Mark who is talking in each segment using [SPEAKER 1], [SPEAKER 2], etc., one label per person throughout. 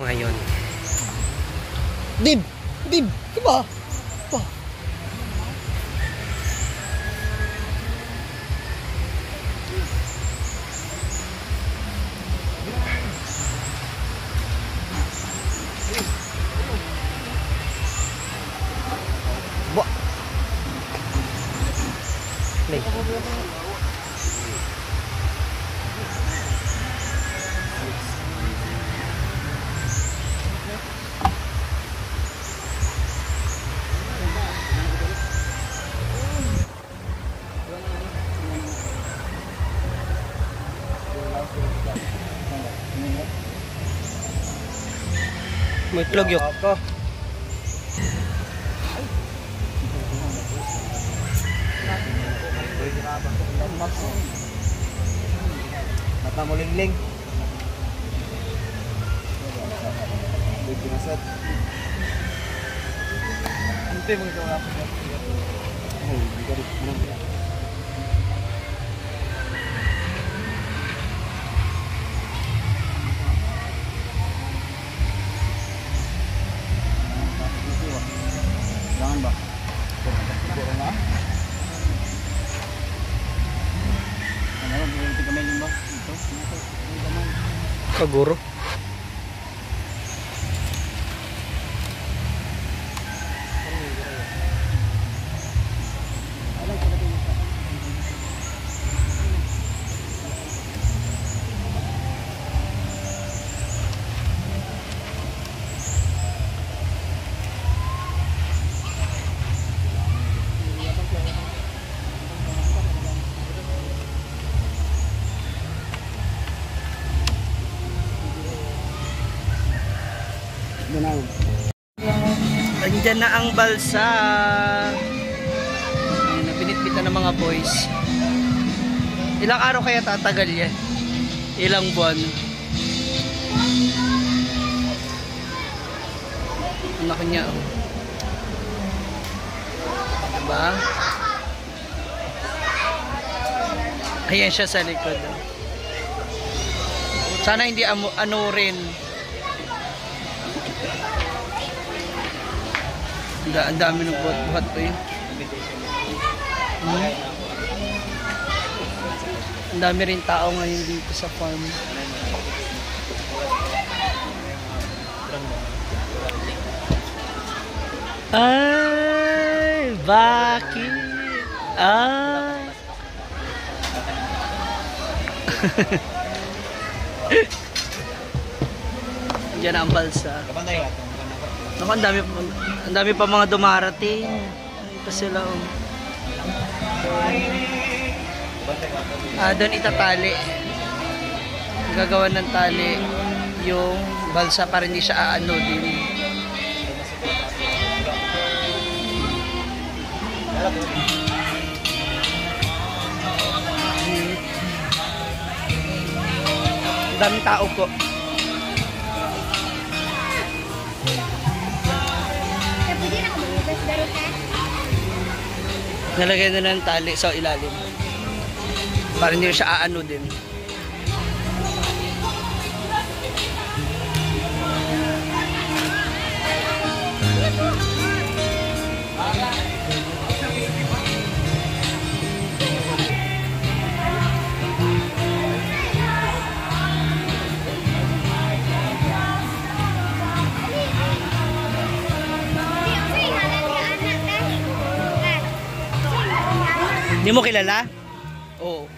[SPEAKER 1] Ngayon. Dib! Dib! Diba? Pa. Ba. Play. May plug yun.
[SPEAKER 2] Mata mo lingling. Binasat. Hindi mo ito ako. Oh, hindi ka rin. Jangan ba?
[SPEAKER 1] Kaguro. Nandiyan na ang balsa. Pinitpitan ng mga boys. Ilang araw kaya tatagal yan? Ilang buwan? Ang laki niya. Diba? Ayan siya sa likod. Sana hindi ano rin. Ang dami ng buhat-buhat pa yun. Ang dami rin tao ngayon dito sa farm. Ay, bakit? Ay. Diyan ang balsa. Naku, ang dami pa mga dumarating. Ito sila. Doon itatali. Gagawa ng tali yung balsa para hindi siya aano din. Ang daming tao po. Nalagay na ng tali sa ilalim para hindi siya aano din. Hindi mo kilala? Oo.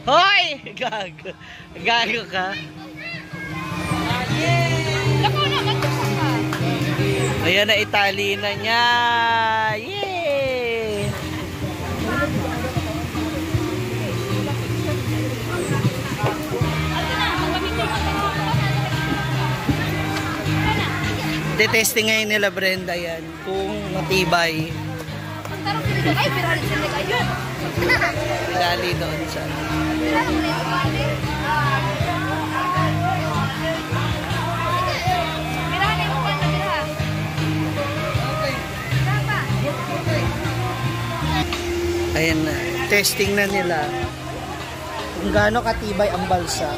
[SPEAKER 1] Hoy! Gago. Gago ka. Ayan na, itali na niya. Yay! Ite-testing ngayon nila Brenda yan kung matibay.
[SPEAKER 3] Ay, pirali sila kayo.
[SPEAKER 1] Dali doon sa... Ayan na, testing na nila kung gaano katibay ang balsa.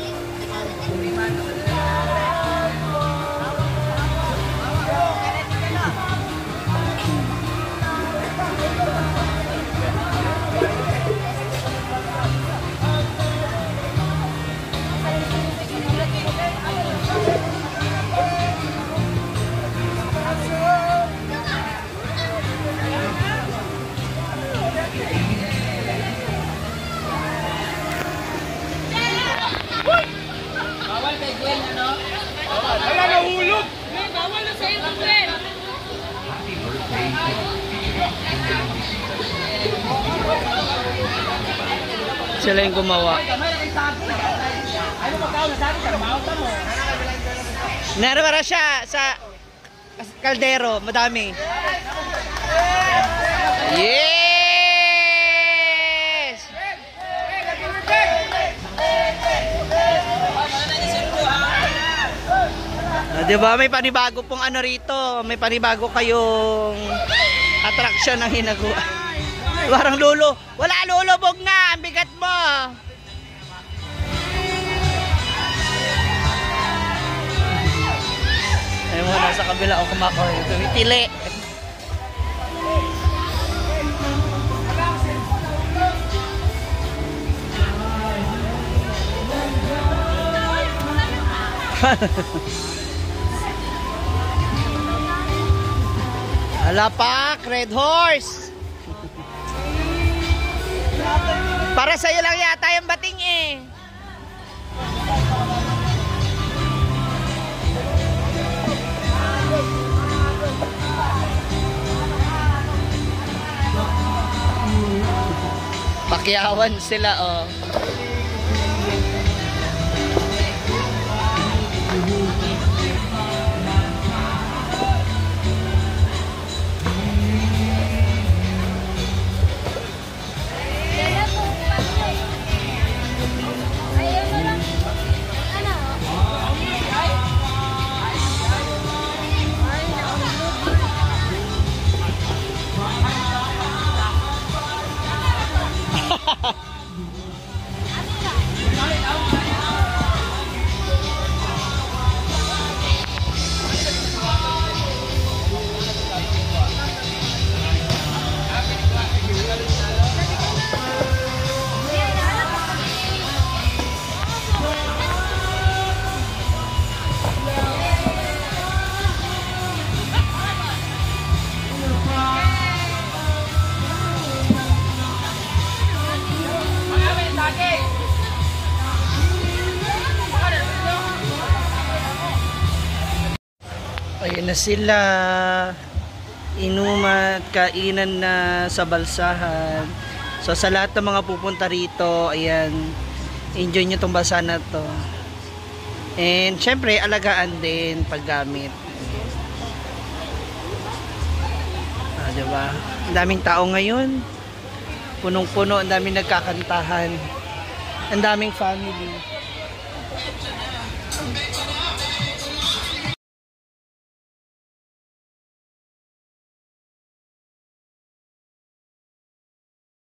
[SPEAKER 1] Sila yung gumawa. Narawara siya sa kaldero, madami. Yes! Diba may panibago pong ano rito, may panibago kayong attraction ng hinagawa. Parang lolo. Wala lulubog na. Ang bigat mo. Ayun mo, nasa kabila ako kumakain. Tumitili. Alapak, Red Horse. Para sa'yo lang yata yung bating eh. Pakyawan sila oh. Ayun na sila. Inuman, kainan na sa balsahan. So sa lahat ng mga pupunta rito, ayan, enjoy nyo tong balsa na to. And syempre, alagaan din paggamit. Diba? Ang daming tao ngayon. Punong-puno, ang daming nagkakantahan. Ang daming family.